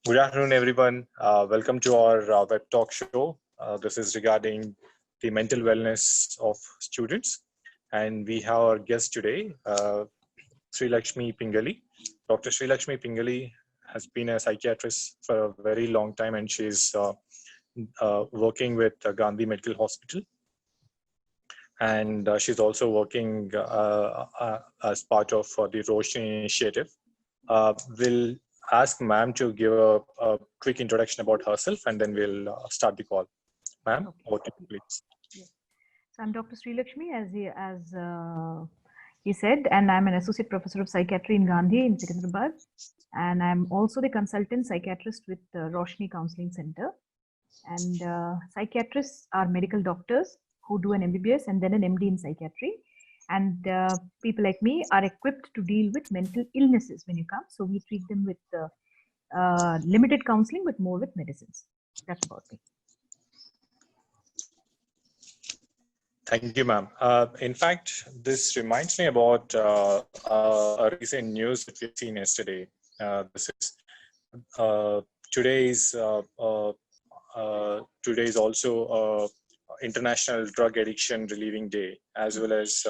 Good afternoon, everyone. Welcome to our web talk show. This is regarding the mental wellness of students. And we have our guest today, Sri Lakshmi Pingali. Dr. Sri Lakshmi Pingali has been a psychiatrist for a very long time, and she's working with Gandhi Medical Hospital. And she's also working as part of the Roshni initiative. We'll ask ma'am to give a quick introduction about herself, and then we'll start the call. Ma'am, over to you, please. Yes. So I'm Dr. Sri Lakshmi, as he said, and I'm an associate professor of psychiatry in Gandhi in Secunderabad, and I'm also the consultant psychiatrist with Roshni Counseling Center. And psychiatrists are medical doctors who do an MBBS and then an MD in psychiatry. And people like me are equipped to deal with mental illnesses when you come. So we treat them with limited counseling, but more with medicines. That's about me. Thank you, ma'am. In fact, this reminds me about a recent news that we've seen yesterday. This is today's also International Drug Addiction Relieving Day, as well as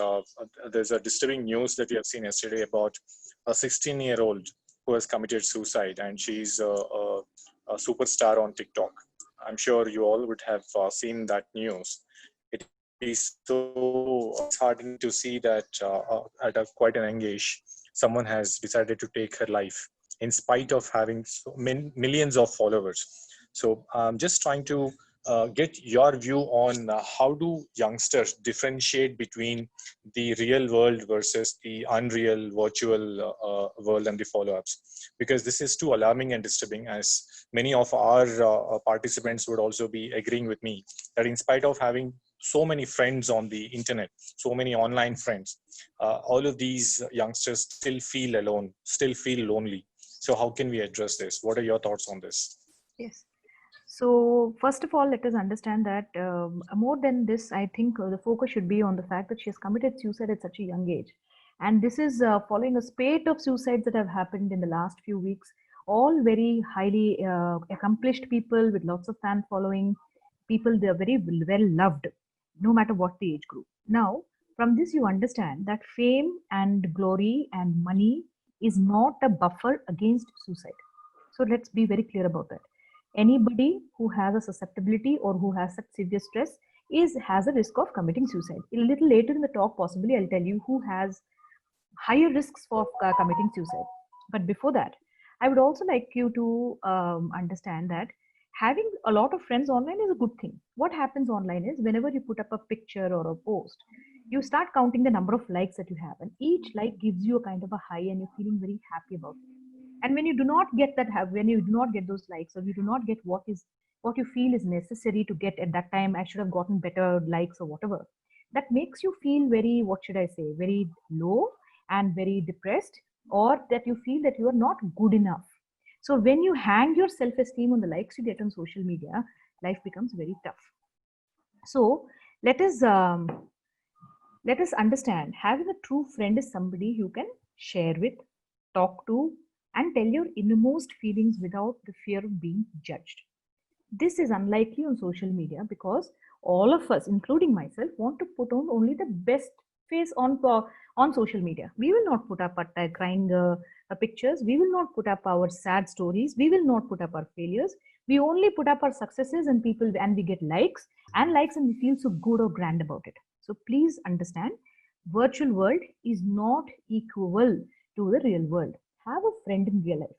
there's a disturbing news that we have seen yesterday about a 16-year-old who has committed suicide, and she's a superstar on TikTok. I'm sure you all would have seen that news. It is so disheartening to see that at quite an young age, someone has decided to take her life in spite of having millions of followers. So I'm just trying to get your view on how do youngsters differentiate between the real world versus the unreal virtual world and the follow-ups, because this is too alarming and disturbing, as many of our participants would also be agreeing with me that in spite of having so many friends on the internet, so many online friends, all of these youngsters still feel alone, still feel lonely. So how can we address this? What are your thoughts on this? Yes. So first of all, let us understand that more than this, I think the focus should be on the fact that she has committed suicide at such a young age. And this is following a spate of suicides that have happened in the last few weeks, all very highly accomplished people with lots of fan following, people they are very well loved, no matter what the age group. Now, from this you understand that fame and glory and money is not a buffer against suicide. So let's be very clear about that. Anybody who has a susceptibility or who has such severe stress has a risk of committing suicide. A little later in the talk, possibly I'll tell you who has higher risks for committing suicide. But before that, I would also like you to understand that having a lot of friends online is a good thing. What happens online is whenever you put up a picture or a post, you start counting the number of likes that you have, and each like gives you a kind of a high, and you're feeling very happy about it. And when you do not get that, when you do not get those likes, or you do not get what you feel is necessary to get at that time, I should have gotten better likes or whatever, that makes you feel very, what should I say, very low and very depressed, or that you feel that you are not good enough. So when you hang your self-esteem on the likes you get on social media, life becomes very tough. So let us understand, having a true friend is somebody you can share with, talk to, and tell your innermost feelings without the fear of being judged. This is unlikely on social media because all of us, including myself, want to put on only the best face on social media. We will not put up our crying pictures. We will not put up our sad stories. We will not put up our failures. We only put up our successes, and we get likes, and we feel so good or grand about it. So please understand, virtual world is not equal to the real world. Have a friend in real life.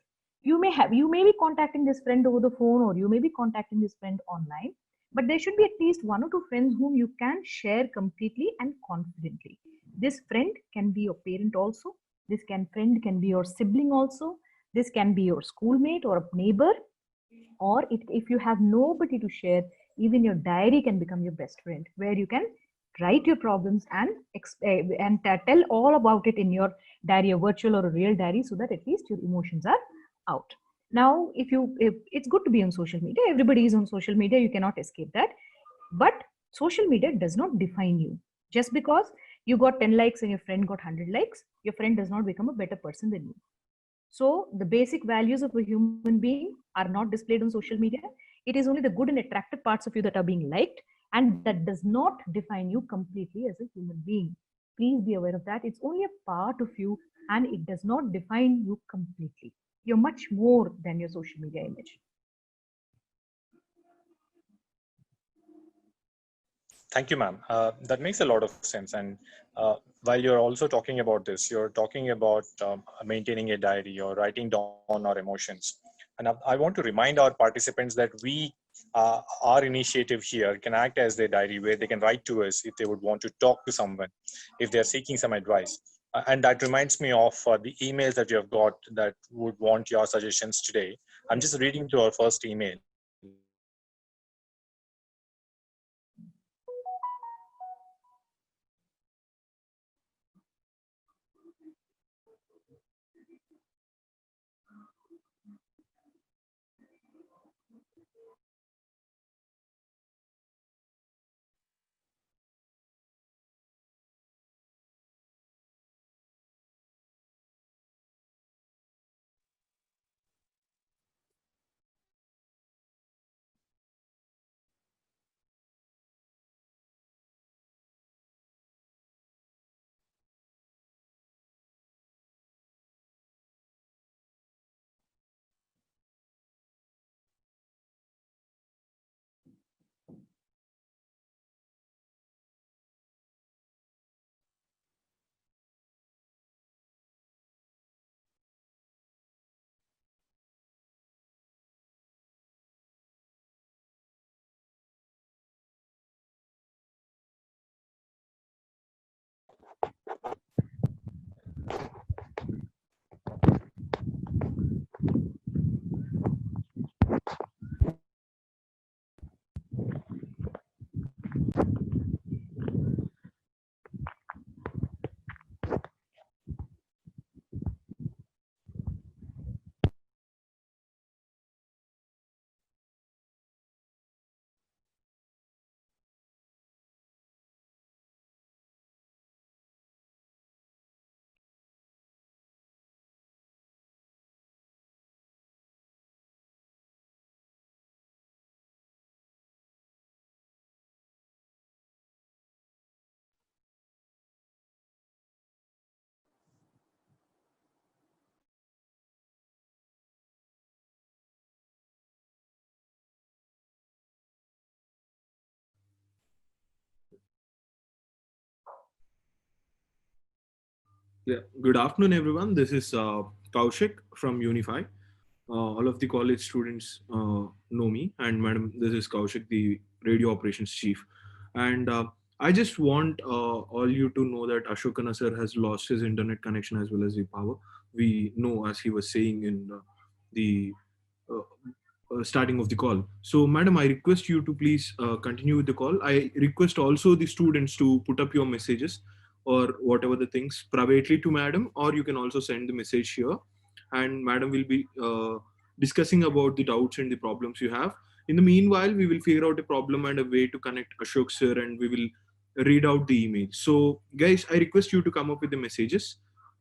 You may be contacting this friend over the phone, or you may be contacting this friend online, but there should be at least one or two friends whom you can share completely and confidently. This friend can be your parent also. This friend can be your sibling also. This can be your schoolmate or a neighbor. Or if you have nobody to share, even your diary can become your best friend, where you can write your problems and tell all about it in your diary, a virtual or a real diary, so that at least your emotions are out. Now, if it's good to be on social media, everybody is on social media, you cannot escape that. But social media does not define you. Just because you got 10 likes and your friend got 100 likes, your friend does not become a better person than you. So the basic values of a human being are not displayed on social media. It is only the good and attractive parts of you that are being liked, and that does not define you completely as a human being. Please be aware of that. It's only a part of you, and it does not define you completely. You're much more than your social media image. Thank you, ma'am. That makes a lot of sense. And while you're also talking about this, you're talking about maintaining a diary or writing down our emotions. And I want to remind our participants that our initiative here can act as their diary where they can write to us if they would want to talk to someone, if they're seeking some advice. And that reminds me of the emails that you have got that would want your suggestions today. I'm just reading to our first email. Yeah, good afternoon, everyone. This is Kaushik from Unify. All of the college students know me, and madam, this is Kaushik, the radio operations chief. And I just want all you to know that Ashokana sir has lost his internet connection as well as the power. We know, as he was saying in the starting of the call. So, madam, I request you to please continue with the call. I request also the students to put up your messages or whatever the things privately to madam, or you can also send the message here, and madam will be discussing about the doubts and the problems you have. In the meanwhile, we will figure out a problem and a way to connect Ashok sir, and we will read out the email. So, guys, I request you to come up with the messages.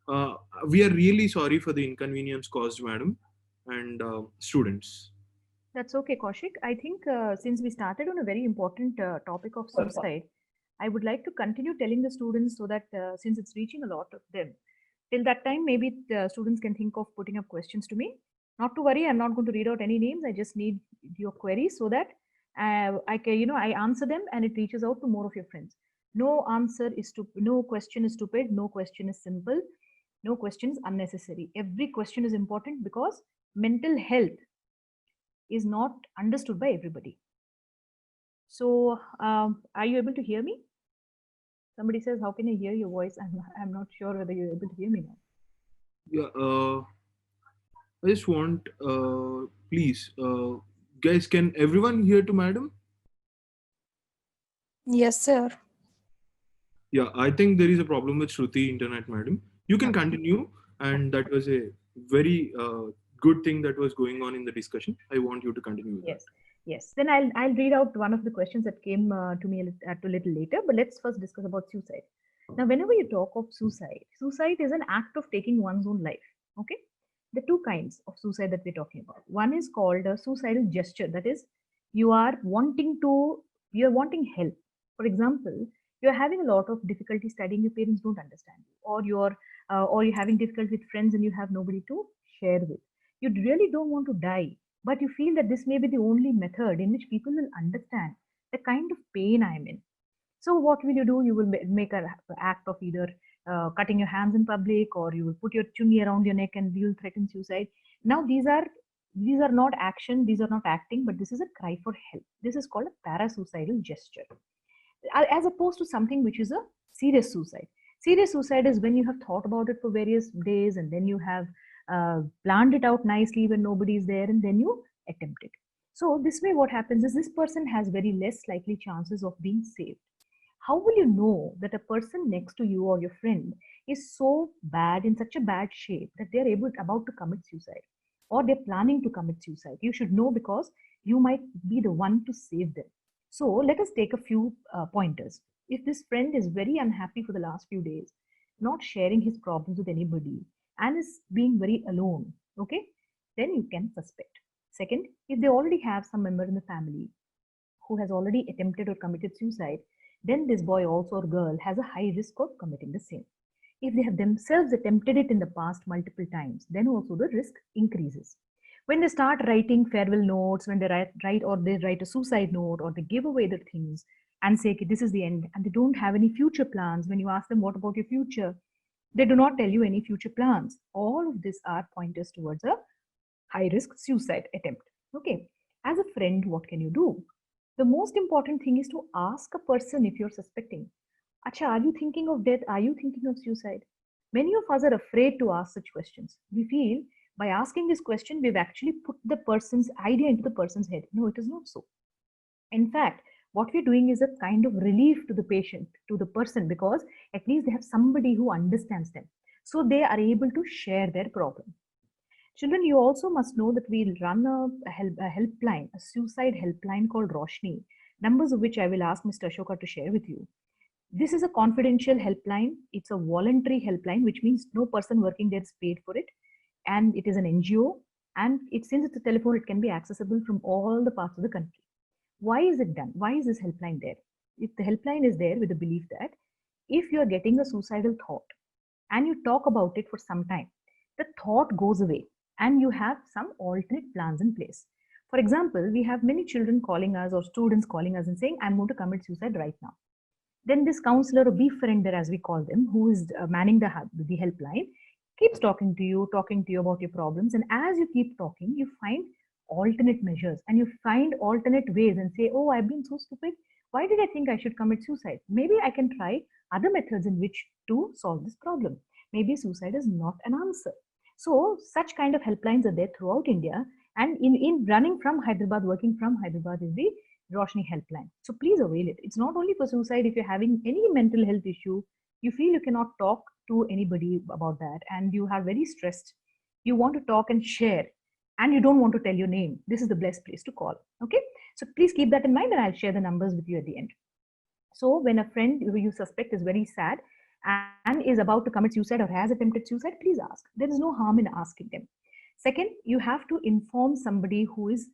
Uh, we are really sorry for the inconvenience caused, madam, and students. That's okay, Kaushik. I think since we started on a very important topic of suicide, I would like to continue telling the students so that since it's reaching a lot of them, till that time, maybe the students can think of putting up questions to me. Not to worry, I'm not going to read out any names. I just need your queries so that I can, I answer them and it reaches out to more of your friends. No answer is stupid. No question is stupid. No question is simple. No question is unnecessary. Every question is important because mental health is not understood by everybody. So, are you able to hear me? Somebody says, "How can I hear your voice?" I'm not sure whether you're able to hear me now. Yeah, I just want, please, guys, can everyone hear to madam? Yes, sir. Yeah, I think there is a problem with Shruti internet, madam. You can Okay. continue, and that was a very good thing that was going on in the discussion. I want you to continue with that. Yes. Yes. Then I'll read out one of the questions that came to me a little later. But let's first discuss about suicide. Now, whenever you talk of suicide, suicide is an act of taking one's own life. Okay. The two kinds of suicide that we're talking about. One is called a suicidal gesture. That is, you are you're wanting help. For example, you're having a lot of difficulty studying, your parents don't understand you, or you're having difficulty with friends and you have nobody to share with. You really don't want to die, but you feel that this may be the only method in which people will understand the kind of pain I'm in. So what will you do? You will make an act of either cutting your hands in public, or you will put your chunni around your neck and you will threaten suicide. Now these are not action, these are not acting, but this is a cry for help. This is called a parasuicidal gesture, as opposed to something which is a serious suicide. Serious suicide is when you have thought about it for various days and then you have planned it out nicely when nobody is there and then you attempt it. So this way, what happens is this person has very less likely chances of being saved. How will you know that a person next to you or your friend is so bad, in such a bad shape, that they're about to commit suicide or they're planning to commit suicide? You should know because you might be the one to save them. So let us take a few pointers. If this friend is very unhappy for the last few days, not sharing his problems with anybody, and is being very alone, okay, then you can suspect. Second, if they already have some member in the family who has already attempted or committed suicide, then this boy also or girl has a high risk of committing the same. If they have themselves attempted it in the past multiple times, then also the risk increases. When they start writing farewell notes, when they write a suicide note, or they give away the things and say, okay, this is the end, and they don't have any future plans, when you ask them, what about your future? They do not tell you any future plans. All of these are pointers towards a high risk suicide attempt. Okay. As a friend, what can you do? The most important thing is to ask a person if you're suspecting, Acha, are you thinking of death? Are you thinking of suicide? Many of us are afraid to ask such questions. We feel by asking this question, we've actually put the person's idea into the person's head. No, it is not so. In fact, what we're doing is a kind of relief to the patient, to the person, because at least they have somebody who understands them. So they are able to share their problem. Children, you also must know that we'll run a helpline, a suicide helpline called Roshni, numbers of which I will ask Mr. Ashoka to share with you. This is a confidential helpline. It's a voluntary helpline, which means no person working there is paid for it. And it is an NGO. And since it's a telephone, it can be accessible from all the parts of the country. Why is it done? Why is this helpline there? If the helpline is there with the belief that if you're getting a suicidal thought and you talk about it for some time, the thought goes away and you have some alternate plans in place. For example, we have many children calling us or students calling us and saying, I'm going to commit suicide right now. Then this counselor or befriender, as we call them, who is manning the helpline, keeps talking to you about your problems. And as you keep talking, you find alternate measures and you find alternate ways and say, oh, I've been so stupid. Why did I think I should commit suicide? Maybe I can try other methods in which to solve this problem. Maybe suicide is not an answer. So such kind of helplines are there throughout India. And in running from Hyderabad, working from Hyderabad is the Roshni helpline. So please avail it. It's not only for suicide. If you're having any mental health issue, you feel you cannot talk to anybody about that, and you are very stressed, you want to talk and share, and you don't want to tell your name, this is the best place to call. Okay. So please keep that in mind, and I'll share the numbers with you at the end. So when a friend who you suspect is very sad and is about to commit suicide or has attempted suicide, please ask. There is no harm in asking them. Second, you have to inform somebody who is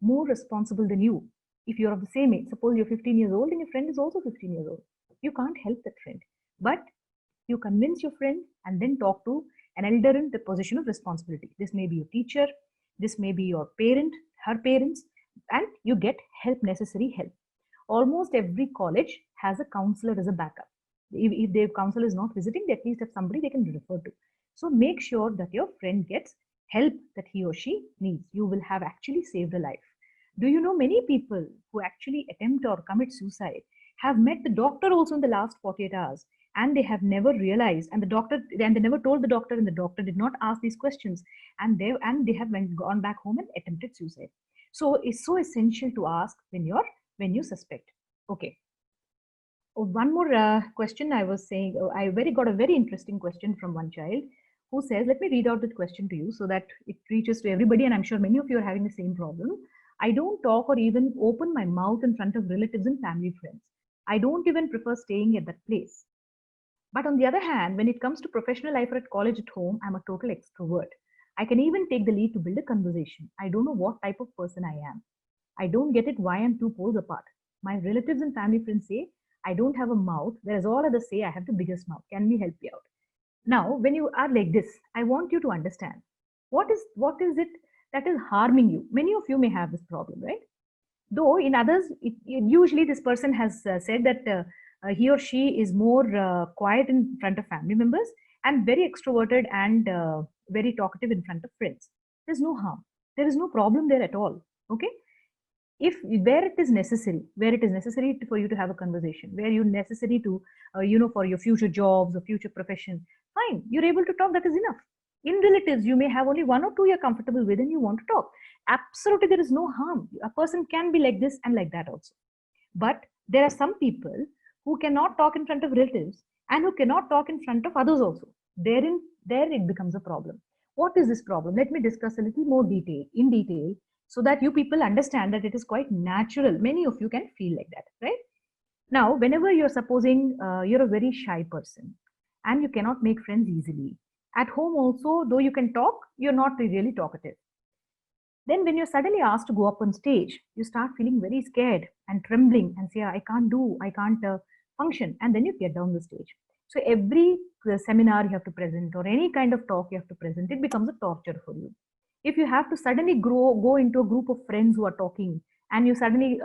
more responsible than you. If you're of the same age, suppose you're 15 years old and your friend is also 15 years old, you can't help that friend, but you convince your friend and then talk to an elder in the position of responsibility. This may be your teacher, this may be your parent, her parents, and you get necessary help. Almost every college has a counselor as a backup. If their counselor is not visiting, they at least have somebody they can refer to. So make sure that your friend gets help that he or she needs. You will have actually saved a life. Do you know many people who actually attempt or commit suicide have met the doctor also in the last 48 hours, and they have never realized, and they never told the doctor, and the doctor did not ask these questions, and they have gone back home and attempted suicide. So it's so essential to ask when you suspect. Okay. One more question I was saying, I got a very interesting question from one child who says, let me read out the question to you so that it reaches to everybody, and I'm sure many of you are having the same problem. I don't talk or even open my mouth in front of relatives and family friends. I don't even prefer staying at that place. But on the other hand, when it comes to professional life or at college, at home, I'm a total extrovert. I can even take the lead to build a conversation. I don't know what type of person I am. I don't get it why I'm two poles apart. My relatives and family friends say I don't have a mouth, whereas all others say I have the biggest mouth. Can we help you out? Now, when you are like this, I want you to understand what is it that is harming you. Many of you may have this problem, right? Though in others, usually this person has said that he or she is more quiet in front of family members and very extroverted and very talkative in front of friends. There's no harm. There is no problem there at all. Okay. If where it is necessary for you to have a conversation, where you necessary to, for your future jobs or future profession, fine, you're able to talk, that is enough. In relatives, you may have only one or two you're comfortable with and you want to talk. Absolutely, there is no harm. A person can be like this and like that also. But there are some people who cannot talk in front of relatives and who cannot talk in front of others also. There it becomes a problem. What is this problem? Let me discuss a little more in detail, so that you people understand that it is quite natural. Many of you can feel like that, right? Now, whenever you're supposing you're a very shy person and you cannot make friends easily, at home also, though you can talk, you're not really talkative. Then when you're suddenly asked to go up on stage, you start feeling very scared and trembling and say, I can't function. And then you get down the stage. So every seminar you have to present or any kind of talk you have to present, it becomes a torture for you. If you have to suddenly go into a group of friends who are talking and you suddenly,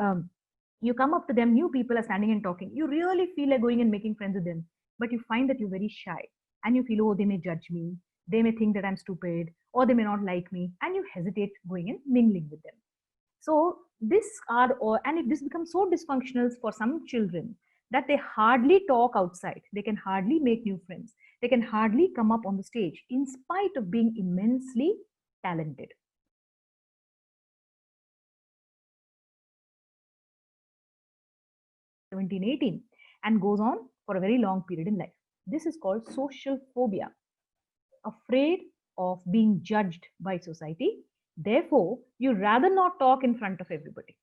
you come up to them, new people are standing and talking, you really feel like going and making friends with them, but you find that you're very shy and you feel, oh, they may judge me, they may think that I'm stupid, or they may not like me, and you hesitate going and mingling with them. So this becomes so dysfunctional for some children that they hardly talk outside, they can hardly make new friends, they can hardly come up on the stage in spite of being immensely talented. (17, 18) and goes on for a very long period in life. This is called social phobia. Afraid of being judged by society. Therefore, you rather not talk in front of everybody.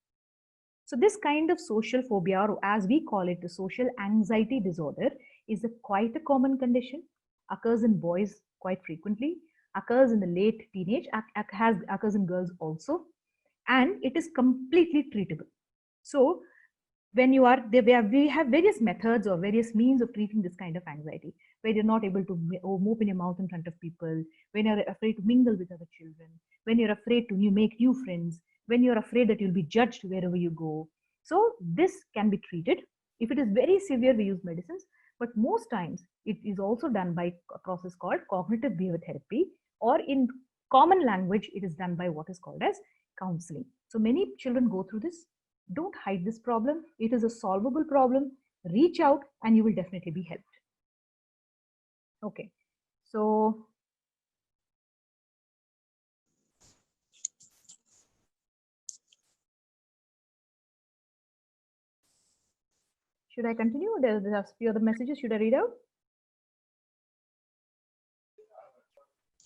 So this kind of social phobia, or as we call it, the social anxiety disorder, is quite a common condition, occurs in boys quite frequently, occurs in the late teenage, occurs in girls also, and it is completely treatable. So when you are there, we have various methods or various means of treating this kind of anxiety, where you're not able to open your mouth in front of people, when you're afraid to mingle with other children, when you're afraid to make new friends, when you're afraid that you'll be judged wherever you go. So this can be treated. If it is very severe, we use medicines, but most times it is also done by a process called cognitive behavior therapy, or in common language, it is done by what is called as counseling. So many children go through this. Don't hide this problem. It is a solvable problem. Reach out and you will definitely be helped. Okay, so should I continue? There are a few other messages. Should I read out?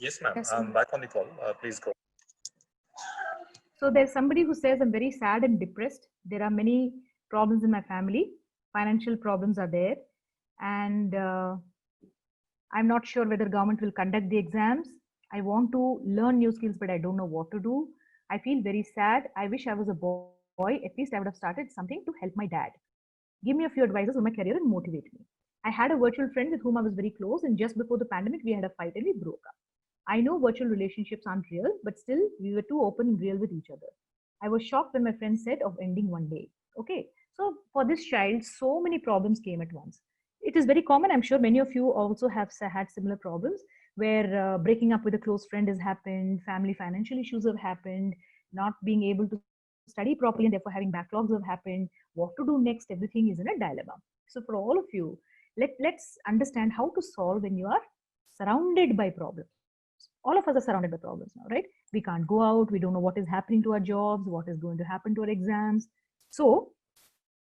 Yes, ma'am. I'm back on the call. Please go. So there's somebody who says, I'm very sad and depressed. There are many problems in my family. Financial problems are there. And I'm not sure whether government will conduct the exams. I want to learn new skills, but I don't know what to do. I feel very sad. I wish I was a boy. At least I would have started something to help my dad. Give me a few advices on my career and motivate me. I had a virtual friend with whom I was very close, and just before the pandemic, we had a fight and we broke up. I know virtual relationships aren't real, but still, we were too open and real with each other. I was shocked when my friend said of ending one day. Okay, so for this child, so many problems came at once. It is very common. I'm sure many of you also have had similar problems where breaking up with a close friend has happened, family financial issues have happened, not being able to study properly and therefore having backlogs have happened, what to do next, everything is in a dilemma. So for all of you, let's understand how to solve when you are surrounded by problems. All of us are surrounded by problems now, right? We can't go out, we don't know what is happening to our jobs, what is going to happen to our exams. So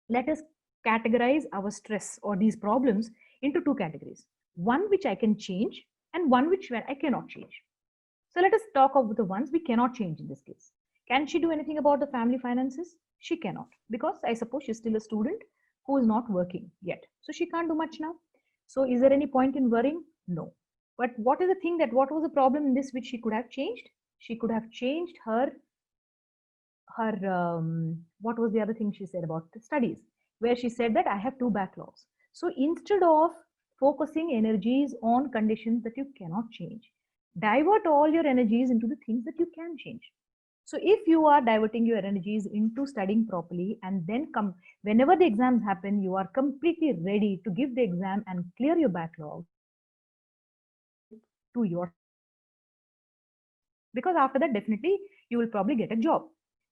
let us categorize our stress or these problems into two categories. One which I can change and one where I cannot change. So let us talk about the ones we cannot change in this case. Can she do anything about the family finances? She cannot, because I suppose she's still a student who is not working yet. So she can't do much now. So is there any point in worrying? No. But what is the thing that, what was the problem in this which she could have changed? She could have changed her what was the other thing she said about the studies, where she said that I have 2 backlogs. So instead of focusing energies on conditions that you cannot change, divert all your energies into the things that you can change. So if you are diverting your energies into studying properly, and then come whenever the exams happen, you are completely ready to give the exam and clear your backlog to your, because after that definitely you will probably get a job.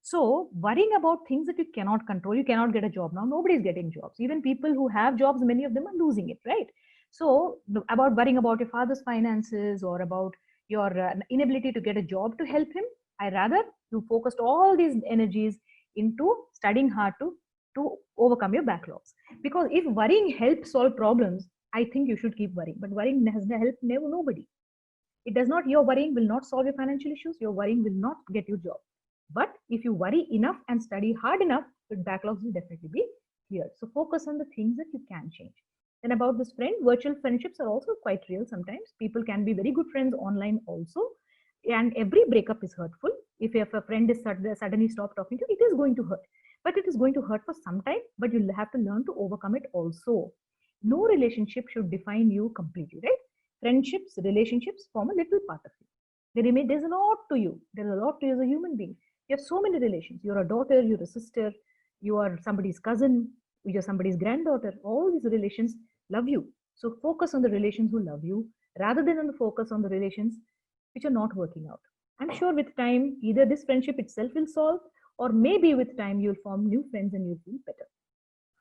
So worrying about things that you cannot control, you cannot get a job now. Nobody is getting jobs. Even people who have jobs, many of them are losing it, right? So about worrying about your father's finances or about your inability to get a job to help him, I rather you focused all these energies into studying hard to overcome your backlogs. Because if worrying helps solve problems, I think you should keep worrying. But worrying has helped never nobody. It does not, your worrying will not solve your financial issues, your worrying will not get you job. But if you worry enough and study hard enough, your backlogs will definitely be cleared. So focus on the things that you can change. And about this friend, virtual friendships are also quite real sometimes. People can be very good friends online also. And every breakup is hurtful. If a friend is suddenly stop talking to you, it is going to hurt. But it is going to hurt for some time, but you'll have to learn to overcome it also. No relationship should define you completely, right? Friendships, relationships form a little part of you. There's a lot to you. There's a lot to you as a human being. You have so many relations. You're a daughter, you're a sister, you are somebody's cousin, you're somebody's granddaughter. All these relations love you. So focus on the relations who love you rather than on the focus on the relations which are not working out. I'm sure with time, either this friendship itself will solve, or maybe with time you'll form new friends and you'll feel better.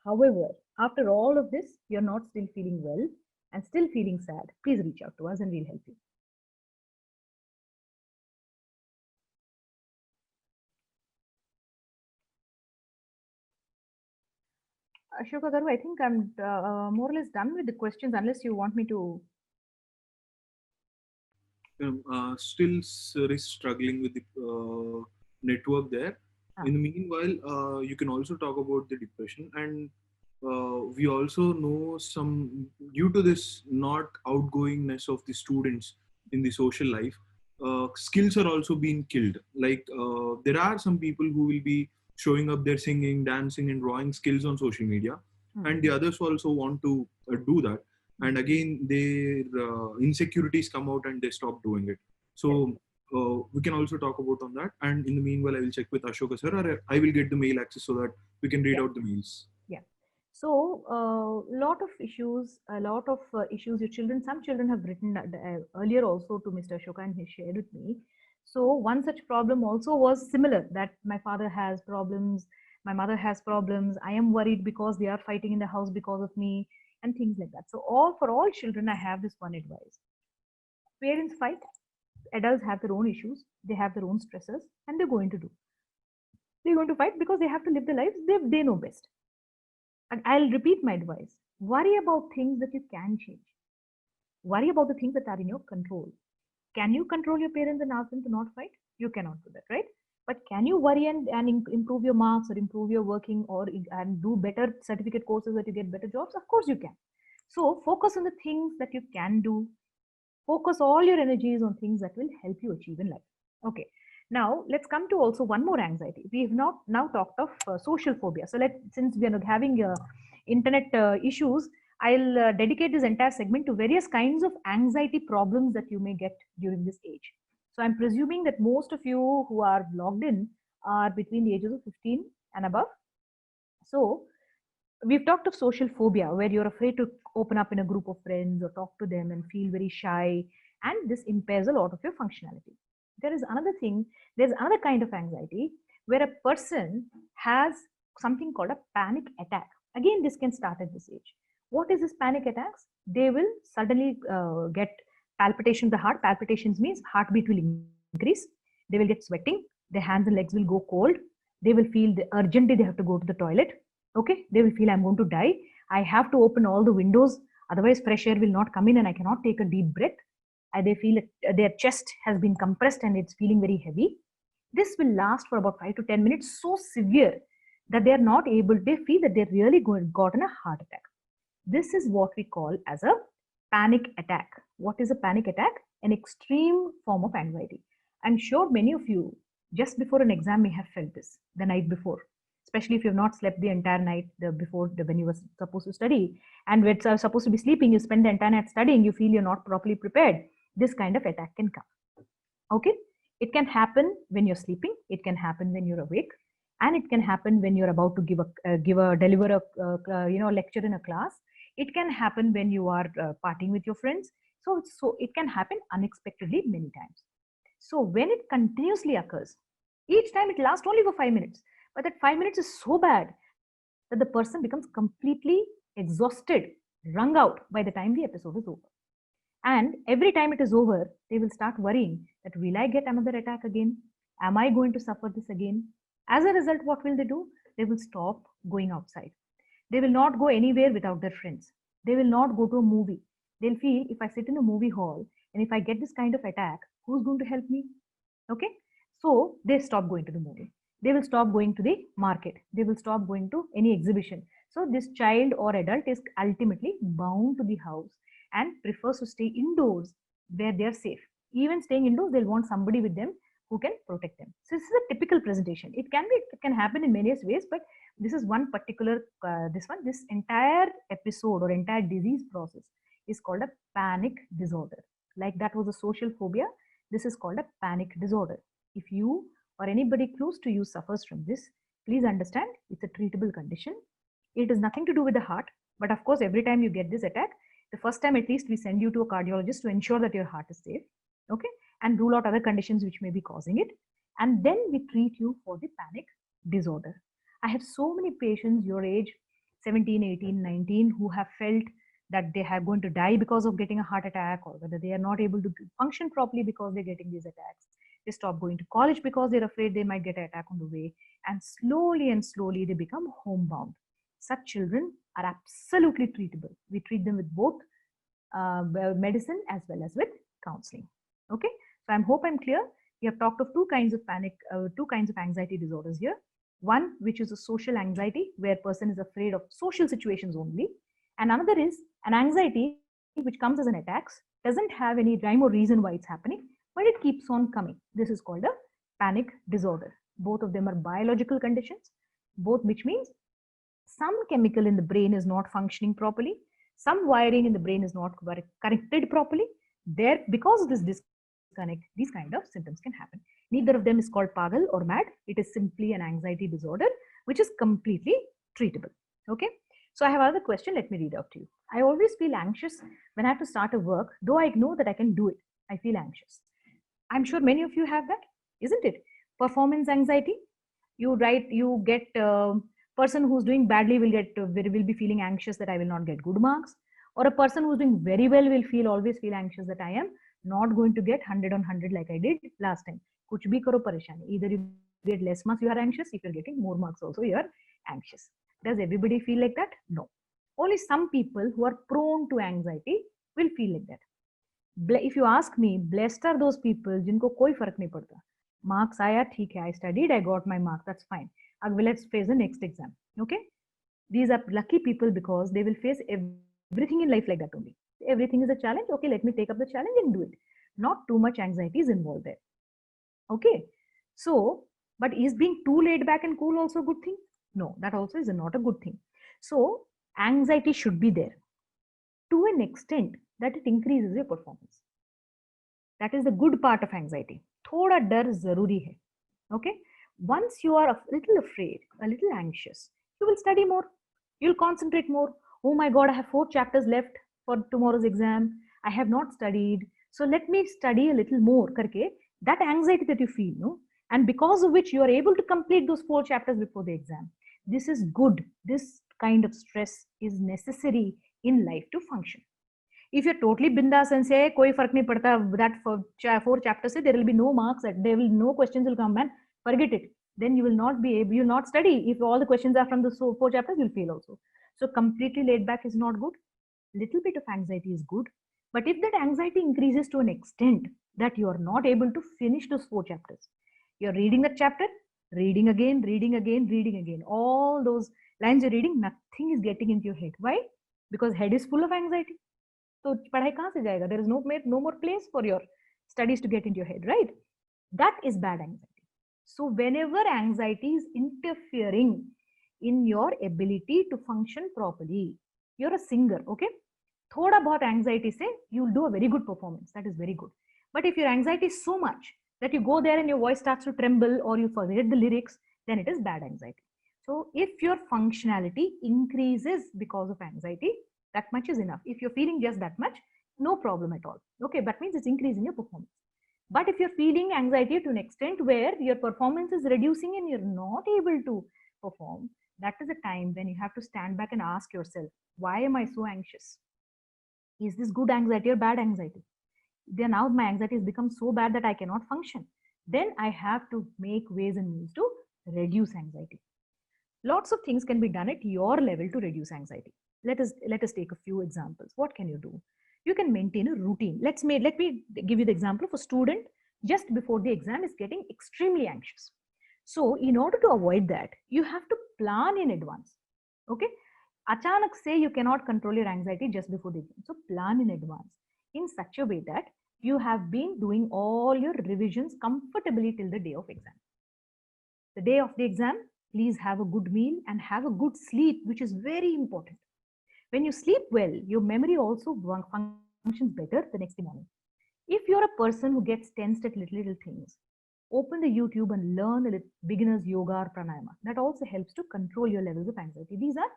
However, after all of this, you're not still feeling well and still feeling sad, please reach out to us and we'll help you. Ashoka Garu, I think I'm more or less done with the questions unless you want me to. Still struggling with the network there. In the meanwhile, you can also talk about the depression, and we also know some, due to this not outgoingness of the students in the social life, skills are also being killed. Like there are some people who will be showing up their singing, dancing and drawing skills on social media, and the others also want to do that, and again their insecurities come out and they stop doing it. So we can also talk about on that, and in the meanwhile I will check with Ashoka sir, or I will get the mail access so that we can read out the mails. So lot of issues, your children, some children have written earlier also to Mr. Ashoka and he shared with me. So one such problem also was similar, that my father has problems, my mother has problems, I am worried because they are fighting in the house because of me and things like that. So for all children, I have this one advice. Parents fight, adults have their own issues, they have their own stresses, and they're going to fight because they have to live their lives, they know best. And I'll repeat my advice. Worry about things that you can change. Worry about the things that are in your control. Can you control your parents and ask them to not fight? You cannot do that, right? But can you worry and improve your marks or improve your working and do better certificate courses that you get better jobs? Of course you can. So focus on the things that you can do. Focus all your energies on things that will help you achieve in life. Okay. Now let's come to also one more anxiety. We have now talked of social phobia. So since we are not having internet issues, I'll dedicate this entire segment to various kinds of anxiety problems that you may get during this age. So I'm presuming that most of you who are logged in are between the ages of 15 and above. So we've talked of social phobia, where you're afraid to open up in a group of friends or talk to them and feel very shy, and this impairs a lot of your functionality. There is another thing, there's another kind of anxiety where a person has something called a panic attack. Again, this can start at this age. What is this panic attacks? They will suddenly get palpitation of the heart. Palpitations means heartbeat will increase. They will get sweating. Their hands and legs will go cold. They will feel urgently they have to go to the toilet. Okay, they will feel I'm going to die. I have to open all the windows. Otherwise, fresh air will not come in and I cannot take a deep breath. They feel their chest has been compressed and it's feeling very heavy. This will last for about 5 to 10 minutes, so severe that they are not able, they feel that they're really gotten a heart attack. This is what we call as a panic attack. What is a panic attack? An extreme form of anxiety. I'm sure many of you, just before an exam, may have felt this the night before, especially if you've not slept the entire night when you were supposed to study. And when you're supposed to be sleeping, you spend the entire night studying, you feel you're not properly prepared. This kind of attack can come. Okay? It can happen when you're sleeping, it can happen when you're awake, and it can happen when you're about to deliver a lecture in a class. It can happen when you are partying with your friends. So it can happen unexpectedly many times. So when it continuously occurs, each time it lasts only for 5 minutes, but that 5 minutes is so bad that the person becomes completely exhausted, wrung out by the time the episode is over. And every time it is over, they will start worrying that, will I get another attack again? Am I going to suffer this again? As a result, what will they do? They will stop going outside. They will not go anywhere without their friends. They will not go to a movie. They'll feel, if I sit in a movie hall and if I get this kind of attack, who's going to help me? Okay. So they stop going to the movie. They will stop going to the market. They will stop going to any exhibition. So this child or adult is ultimately bound to the house and prefers to stay indoors where they are safe. Even staying indoors, they'll want somebody with them who can protect them. So this is a typical presentation. It can happen in various ways, but this is one particular, this entire episode or entire disease process is called a panic disorder. Like that was a social phobia, this is called a panic disorder. If you or anybody close to you suffers from this, please understand it's a treatable condition. It is nothing to do with the heart, but of course, every time you get this attack, the first time at least we send you to a cardiologist to ensure that your heart is safe, okay, and rule out other conditions which may be causing it, and then we treat you for the panic disorder. I have so many patients your age, 17, 18, 19, who have felt that they are going to die because of getting a heart attack, or whether they are not able to function properly because they're getting these attacks. They stop going to college because they're afraid they might get an attack on the way, and slowly they become homebound. Such children are absolutely treatable. We treat them with both medicine as well as with counseling. Okay, so I hope I'm clear. We have talked of two kinds of anxiety disorders here. One, which is a social anxiety, where person is afraid of social situations only, and another is an anxiety which comes as an attack, doesn't have any rhyme or reason why it's happening, but it keeps on coming. This is called a panic disorder. Both of them are biological conditions, which means some chemical in the brain is not functioning properly, some wiring in the brain is not connected properly. Because of this disconnect, these kind of symptoms can happen. Neither of them is called pagal or mad. It is simply an anxiety disorder, which is completely treatable. Okay. So I have another question. Let me read out to you. I always feel anxious when I have to start a work, though I know that I can do it. I feel anxious. I'm sure many of you have that, isn't it? Performance anxiety. You get person who's doing badly will be feeling anxious that I will not get good marks, or a person who's doing very well will always feel anxious that I am not going to get 100 on 100 like I did last time. Kuch bhi karo pareshani. Either you get less marks, you are anxious. If you're getting more marks also, you are anxious. Does everybody feel like that? No. Only some people who are prone to anxiety will feel like that. If you ask me, blessed are those people jinko koi farak nahi padta. Marks aaya, theek hai, I studied, I got my mark, that's fine. Let's face the next exam. Okay, these are lucky people because they will face everything in life like that only. Everything is a challenge. Okay, let me take up the challenge and do it. Not too much anxiety is involved there. Okay, so but is being too laid back and cool also a good thing? No, that also is not a good thing. So anxiety should be there to an extent that it increases your performance. That is the good part of anxiety. Thoda dar zaruri hai. Okay, once you are a little afraid, a little anxious, you will study more, you'll concentrate more. Oh my God, I have 4 chapters left for tomorrow's exam. I have not studied. So let me study a little more. Karke, that anxiety that you feel, no? And because of which you are able to complete those 4 chapters before the exam. This is good. This kind of stress is necessary in life to function. If you're totally bindas and say, koi fark nahi padta, that 4 chapters, there will be no marks, no questions will come, man. Forget it. Then you will not be able, you will not study. If all the questions are from the 4 chapters, you'll fail also. So completely laid back is not good. Little bit of anxiety is good. But if that anxiety increases to an extent that you are not able to finish those 4 chapters, you're reading that chapter, reading again. All those lines you're reading, nothing is getting into your head. Why? Because head is full of anxiety. तो पढ़ाई कहाँ से जाएगा? There is no more place for your studies to get into your head, right? That is bad anxiety. So whenever anxiety is interfering in your ability to function properly, you're a singer, okay? Thoda bahut anxiety se you'll do a very good performance. That is very good. But if your anxiety is so much that you go there and your voice starts to tremble or you forget the lyrics, then it is bad anxiety. So if your functionality increases because of anxiety, that much is enough. If you're feeling just that much, no problem at all. Okay, that means it's increasing your performance. But if you're feeling anxiety to an extent where your performance is reducing and you're not able to perform, that is the time when you have to stand back and ask yourself, why am I so anxious? Is this good anxiety or bad anxiety? Then now my anxiety has become so bad that I cannot function. Then I have to make ways and means to reduce anxiety. Lots of things can be done at your level to reduce anxiety. Let us take a few examples. What can you do? You can maintain a routine. Let me give you the example of a student just before the exam is getting extremely anxious. So in order to avoid that, you have to plan in advance. Okay? Achanak say you cannot control your anxiety just before the exam. So plan in advance in such a way that you have been doing all your revisions comfortably till the day of exam. The day of the exam, please have a good meal and have a good sleep, which is very important. When you sleep well, your memory also functions better the next morning. If you're a person who gets tensed at little things, open the YouTube and learn a beginner's yoga or pranayama. That also helps to control your levels of anxiety. These are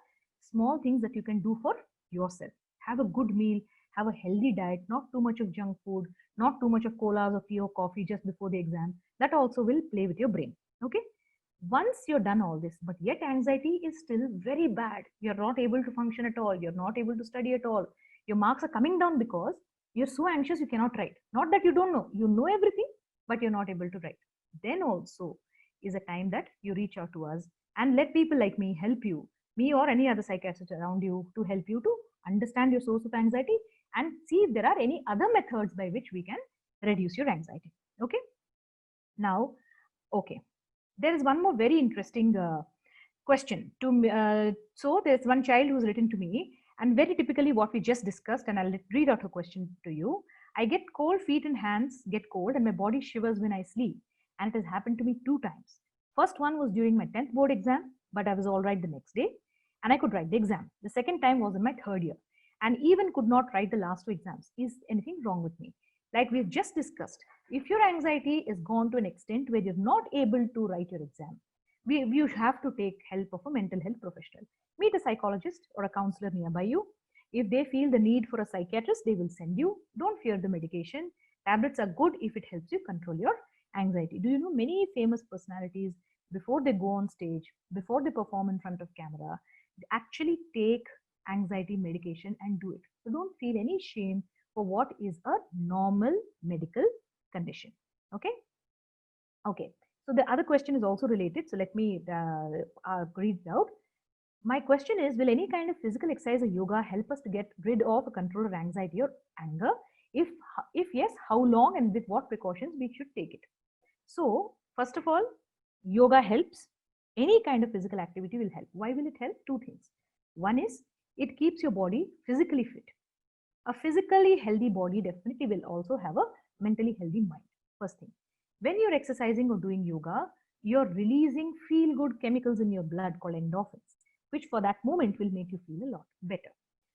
small things that you can do for yourself. Have a good meal, have a healthy diet, not too much of junk food, not too much of colas or tea or coffee just before the exam. That also will play with your brain. Okay? Once you're done all this, but yet anxiety is still very bad. You're not able to function at all. You're not able to study at all. Your marks are coming down because you're so anxious you cannot write. Not that you don't know. You know everything, but you're not able to write. Then also is a time that you reach out to us and let people like me help you, me or any other psychiatrist around you, to help you to understand your source of anxiety and see if there are any other methods by which we can reduce your anxiety. Okay? Now, okay. There is one more very interesting question to me. So there's one child who's written to me, and very typically what we just discussed, and I'll read out her question to you. I get cold feet and hands get cold and my body shivers when I sleep, and it has happened to me 2 times. First one was during my 10th board exam, but I was all right the next day and I could write the exam. The second time was in my 3rd year and even could not write the last 2 exams. Is anything wrong with me? Like we've just discussed, if your anxiety is gone to an extent where you're not able to write your exam, you have to take help of a mental health professional. Meet a psychologist or a counselor nearby you. If they feel the need for a psychiatrist, they will send you. Don't fear the medication. Tablets are good if it helps you control your anxiety. Do you know many famous personalities, before they go on stage, before they perform in front of camera, they actually take anxiety medication and do it. So don't feel any shame for what is a normal medical condition. Okay? Okay. So the other question is also related. So let me read it out. My question is, will any kind of physical exercise or yoga help us to get rid of or control our anxiety or anger? If yes, how long and with what precautions we should take it? So first of all, yoga helps. Any kind of physical activity will help. Why will it help? 2 things. One is it keeps your body physically fit. A physically healthy body definitely will also have a mentally healthy mind. First thing. When you're exercising or doing yoga, you're releasing feel-good chemicals in your blood called endorphins, which for that moment will make you feel a lot better.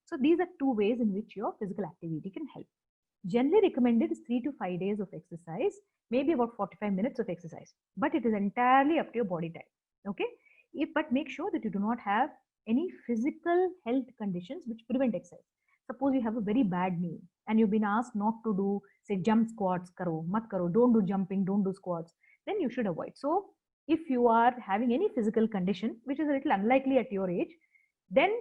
So these are 2 ways in which your physical activity can help. Generally recommended is 3 to 5 days of exercise, maybe about 45 minutes of exercise, but it is entirely up to your body type. Okay? But make sure that you do not have any physical health conditions which prevent exercise. Suppose you have a very bad knee and you've been asked not to do, say, jump squats, karo, mat karo, don't do jumping, don't do squats, then you should avoid. So if you are having any physical condition, which is a little unlikely at your age, then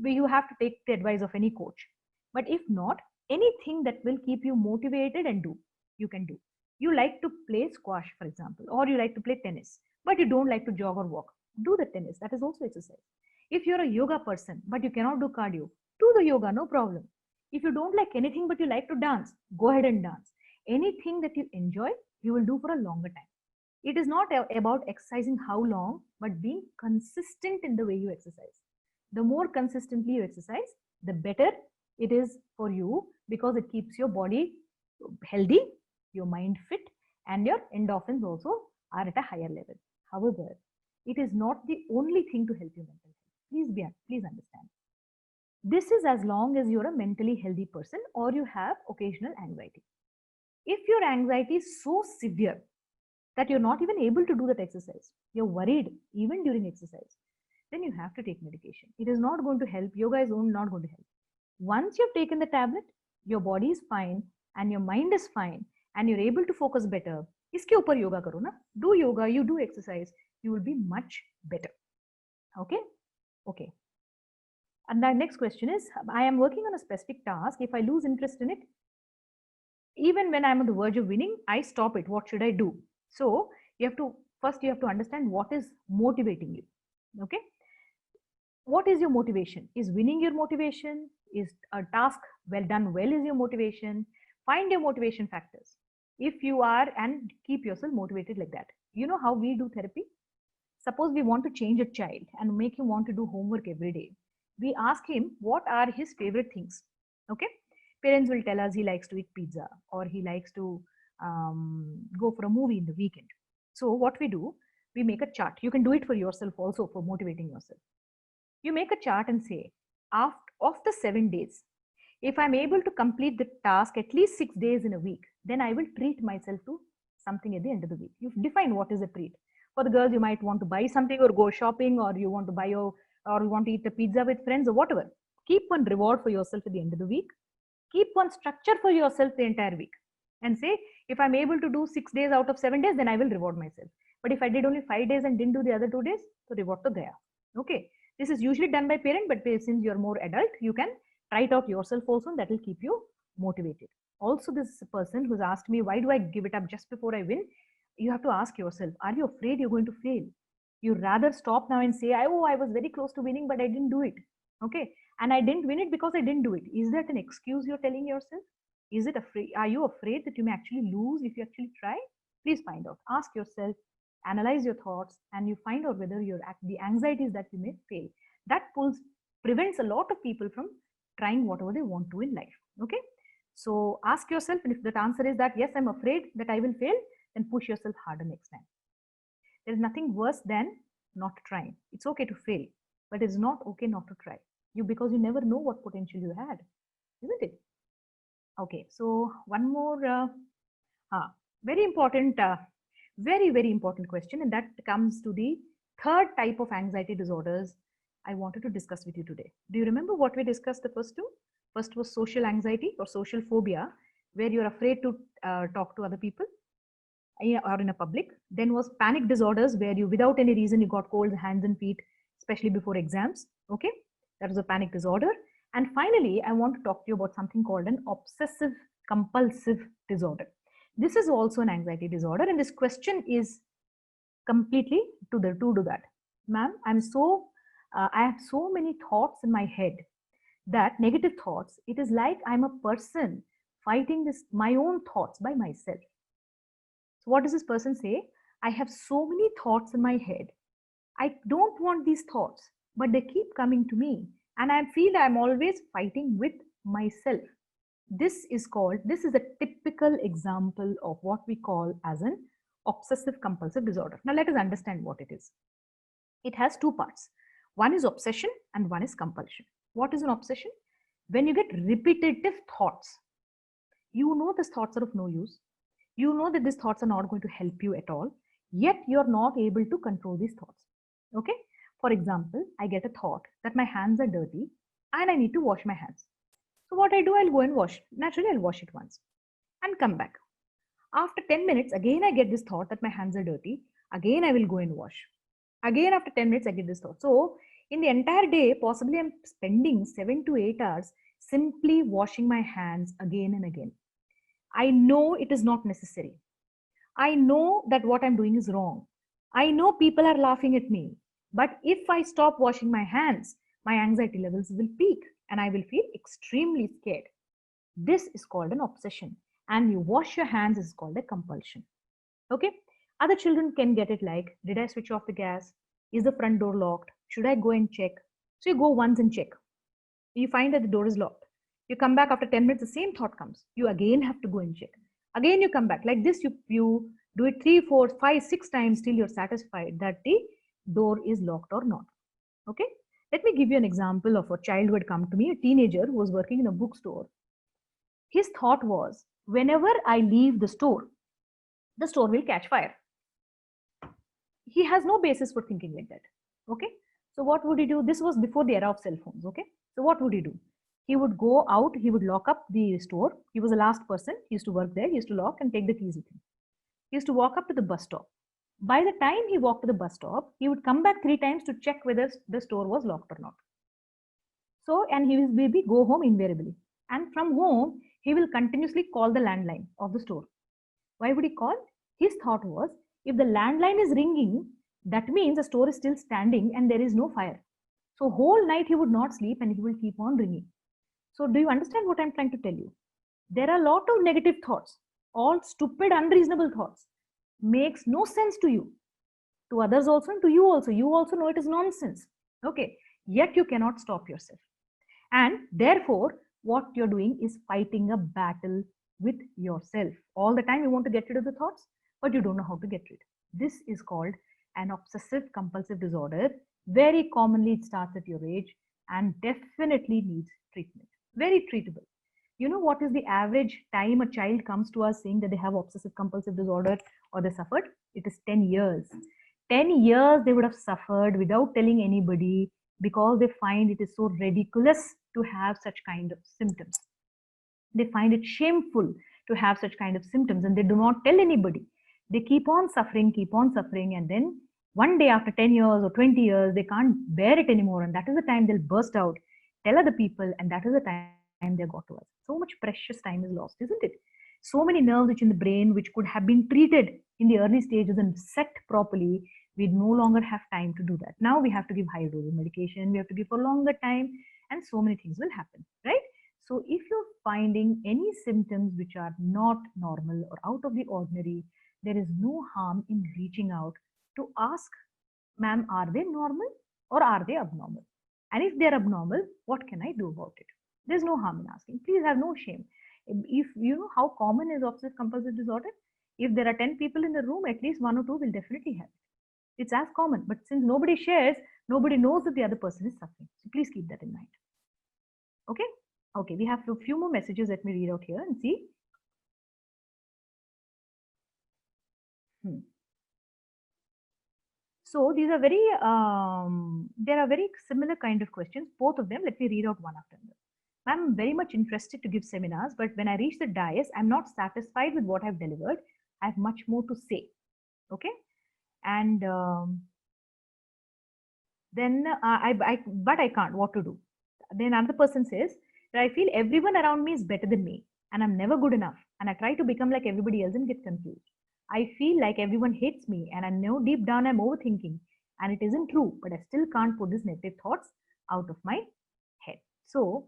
you have to take the advice of any coach. But if not, anything that will keep you motivated and do, you can do. You like to play squash, for example, or you like to play tennis, but you don't like to jog or walk, do the tennis. That is also exercise. If you're a yoga person, but you cannot do cardio, do the yoga, no problem. If you don't like anything but you like to dance, go ahead and dance. Anything that you enjoy, you will do for a longer time. It is not about exercising how long, but being consistent in the way you exercise. The more consistently you exercise, the better It is for you because it keeps your body healthy, your mind fit, and your endorphins also are at a higher level. However, it is not the only thing to help you mental health. Please understand. This is as long as you're a mentally healthy person or you have occasional anxiety. If your anxiety is so severe that you're not even able to do that exercise, you're worried even during exercise, then you have to take medication. It is not going to help. Yoga is not going to help. Once you've taken the tablet, your body is fine and your mind is fine and you're able to focus better. इसके ऊपर yoga करो ना. Do yoga, you do exercise, you will be much better. Okay. And the next question is, I am working on a specific task. If I lose interest in it, even when I'm on the verge of winning, I stop it. What should I do? So you have to understand what is motivating you. Okay. What is your motivation? Is winning your motivation? Is a task done well is your motivation? Find your motivation factors. If you are, and keep yourself motivated like that. You know how we do therapy? Suppose we want to change a child and make him want to do homework every day. We ask him what are his favorite things. Okay. Parents will tell us he likes to eat pizza or he likes to go for a movie in the weekend. So what we do, we make a chart. You can do it for yourself also for motivating yourself. You make a chart and say, of the 7 days, if I'm able to complete the task at least 6 days in a week, then I will treat myself to something at the end of the week. You've defined what is a treat. For the girls, you might want to buy something or go shopping, or you want to or you want to eat a pizza with friends or whatever. Keep one reward for yourself at the end of the week. Keep one structure for yourself the entire week and say, if I'm able to do 6 days out of 7 days, then I will reward myself. But if I did only 5 days and didn't do the other 2 days, so reward to gaya. Okay. This is usually done by parent, but since you're more adult, you can try it out yourself also, and that will keep you motivated. Also, this person who's asked me, why do I give it up just before I win? You have to ask yourself, are you afraid you're going to fail? You rather stop now and say, I was very close to winning, but I didn't do it. Okay. And I didn't win it because I didn't do it. Is that an excuse you're telling yourself? Is it afraid? Are you afraid that you may actually lose if you actually try? Please find out. Ask yourself, analyze your thoughts, and you find out whether the anxieties that you may fail. That prevents a lot of people from trying whatever they want to in life. Okay. So ask yourself, and if that answer is that, yes, I'm afraid that I will fail, then push yourself harder next time. There is nothing worse than not trying. It's okay to fail, but it's not okay not to try. Because you never know what potential you had, isn't it? Okay, so one more very important, very, very important question, and that comes to the third type of anxiety disorders I wanted to discuss with you today. Do you remember what we discussed the first two? First was social anxiety or social phobia, where you're afraid to talk to other people or in a public. Then was panic disorders, where you, without any reason, you got cold hands and feet, especially before exams. Okay, that was a panic disorder. And finally, I want to talk to you about something called an obsessive compulsive disorder. This is also an anxiety disorder, and this question is completely to do that. Ma'am, I have so many thoughts in my head, that negative thoughts, it is like I'm a person fighting my own thoughts by myself. So what does this person say? I have so many thoughts in my head. I don't want these thoughts, but they keep coming to me, and I feel I'm always fighting with myself. This is a typical example of what we call as an obsessive compulsive disorder. Now let us understand what it is. It has two parts. One is obsession and one is compulsion. What is an obsession? When you get repetitive thoughts, you know these thoughts are of no use. You know that these thoughts are not going to help you at all, yet you're not able to control these thoughts. Okay. For example, I get a thought that my hands are dirty and I need to wash my hands. So what I do, I'll go and wash. Naturally, I'll wash it once and come back. After 10 minutes, again, I get this thought that my hands are dirty. Again, I will go and wash. Again, after 10 minutes, I get this thought. So in the entire day, possibly I'm spending 7 to 8 hours simply washing my hands again and again. I know it is not necessary. I know that what I'm doing is wrong. I know people are laughing at me. But if I stop washing my hands, my anxiety levels will peak and I will feel extremely scared. This is called an obsession. And you wash your hands is called a compulsion. Okay. Other children can get it like, did I switch off the gas? Is the front door locked? Should I go and check? So you go once and check. You find that the door is locked. You come back after 10 minutes, the same thought comes. You again have to go and check. Again, you come back. Like this, you do it 3, 4, 5, 6 times till you're satisfied that the door is locked or not. Okay? Let me give you an example of a child who had come to me, a teenager who was working in a bookstore. His thought was, whenever I leave the store will catch fire. He has no basis for thinking like that. Okay? So what would he do? This was before the era of cell phones. Okay? So what would he do? He would go out, he would lock up the store. He was the last person. He used to work there. He used to lock and take the keys with him. He used to walk up to the bus stop. By the time he walked to the bus stop, he would come back 3 times to check whether the store was locked or not. So, and he will go home invariably. And from home, he will continuously call the landline of the store. Why would he call? His thought was, if the landline is ringing, that means the store is still standing and there is no fire. So whole night he would not sleep and he will keep on ringing. So do you understand what I'm trying to tell you? There are a lot of negative thoughts, all stupid, unreasonable thoughts. Makes no sense to you, to others also, and to you also. You also know it is nonsense. Okay, yet you cannot stop yourself. And therefore, what you're doing is fighting a battle with yourself. All the time you want to get rid of the thoughts, but you don't know how to get rid. This is called an obsessive compulsive disorder. Very commonly it starts at your age and definitely needs treatment. Very treatable. You know what is the average time a child comes to us saying that they have obsessive compulsive disorder or they suffered? It is 10 years. 10 years they would have suffered without telling anybody because they find it is so ridiculous to have such kind of symptoms. They find it shameful to have such kind of symptoms and they do not tell anybody. They keep on suffering, and then one day after 10 years or 20 years, they can't bear it anymore, and that is the time they'll burst out, tell other people, and that is the time they got to us. So much precious time is lost, isn't it? So many nerves which in the brain which could have been treated in the early stages and set properly, we no longer have time to do that. Now we have to give high dose of medication, we have to give for longer time, and so many things will happen, right? So if you're finding any symptoms which are not normal or out of the ordinary, there is no harm in reaching out to ask, ma'am, are they normal or are they abnormal? And if they're abnormal, what can I do about it? There's no harm in asking. Please have no shame. If you know how common is obsessive compulsive disorder, if there are 10 people in the room, at least 1 or 2 will definitely have it. It's as common, but since nobody shares, nobody knows that the other person is suffering. So please keep that in mind. Okay? Okay, we have a few more messages. Let me read out here and see. So these are very, there are very similar kind of questions, both of them. Let me read out one after another. I'm very much interested to give seminars, but when I reach the dais, I'm not satisfied with what I've delivered. I have much more to say. Okay. And then but I can't, what to do? Then another person says that I feel everyone around me is better than me and I'm never good enough. And I try to become like everybody else and get confused. I feel like everyone hates me and I know deep down I'm overthinking and it isn't true, but I still can't put these negative thoughts out of my head. So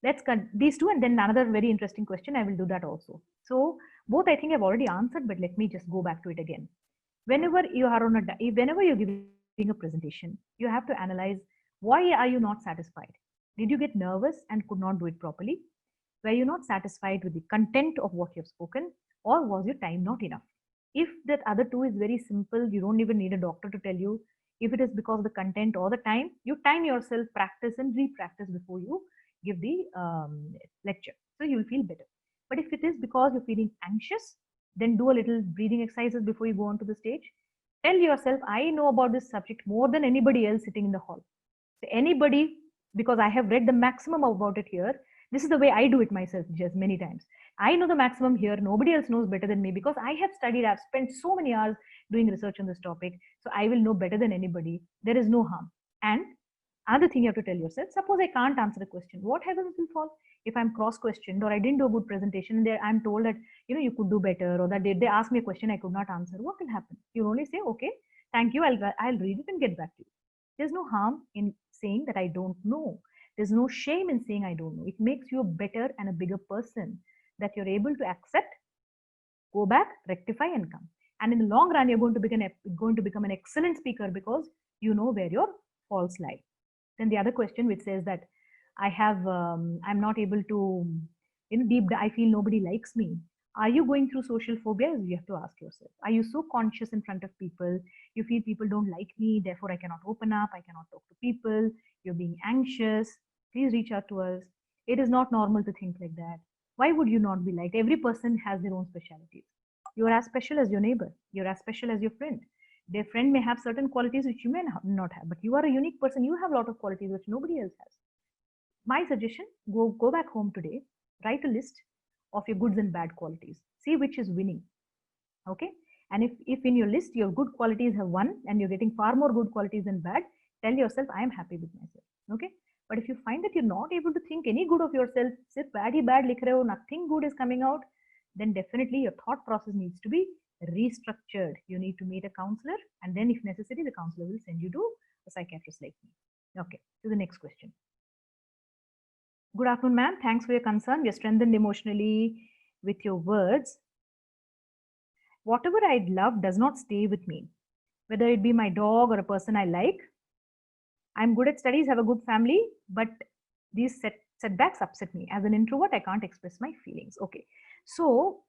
let's cut these two and then another very interesting question. I will do that also. So both I think I've already answered, but let me just go back to it again. Whenever you are on whenever you're giving a presentation, you have to analyze, why are you not satisfied? Did you get nervous and could not do it properly? Were you not satisfied with the content of what you've spoken, or was your time not enough? If that other two is very simple, you don't even need a doctor to tell you. If it is because of the content or the time, you time yourself, practice and re-practice before you give the lecture. So you'll feel better. But if it is because you're feeling anxious, then do a little breathing exercises before you go onto the stage. Tell yourself, I know about this subject more than anybody else sitting in the hall. So anybody, because I have read the maximum about it here, this is the way I do it myself just many times. I know the maximum here. Nobody else knows better than me because I have studied, I've spent so many hours doing research on this topic. So I will know better than anybody. There is no harm. And another thing you have to tell yourself, suppose I can't answer a question. What happens if I'm cross-questioned or I didn't do a good presentation and I'm told that, you could do better, or that they ask me a question I could not answer? What will happen? You only say, okay, thank you. I'll read it and get back to you. There's no harm in saying that I don't know. There's no shame in saying I don't know. It makes you a better and a bigger person, that you're able to accept, go back, rectify and come. And in the long run, you're going to become an excellent speaker because you know where your faults lie. Then the other question which says that, I'm not able to, I feel nobody likes me. Are you going through social phobia? You have to ask yourself. Are you so conscious in front of people? You feel people don't like me, therefore I cannot open up, I cannot talk to people. You're being anxious. Please reach out to us. It is not normal to think like that. Why would you not be liked? Every person has their own specialities. You are as special as your neighbor. You're as special as your friend. Their friend may have certain qualities which you may not have, but you are a unique person. You have a lot of qualities which nobody else has. My suggestion, go back home today, write a list of your goods and bad qualities, see which is winning. Okay, and if in your list your good qualities have won and you're getting far more good qualities than bad, tell yourself I am happy with myself. Okay, but if you find that you're not able to think any good of yourself, sirf bad hi bad likh rahe ho, nothing good is coming out, then definitely your thought process needs to be restructured. You need to meet a counselor, and then if necessary the counselor will send you to a psychiatrist like me. Okay, to the next question. Good afternoon, ma'am. Thanks for your concern. We are strengthened emotionally with your words. Whatever I love does not stay with me, whether it be my dog or a person I like. I'm good at studies, have a good family, but these setbacks upset me. As an introvert, I can't express my feelings. Okay, so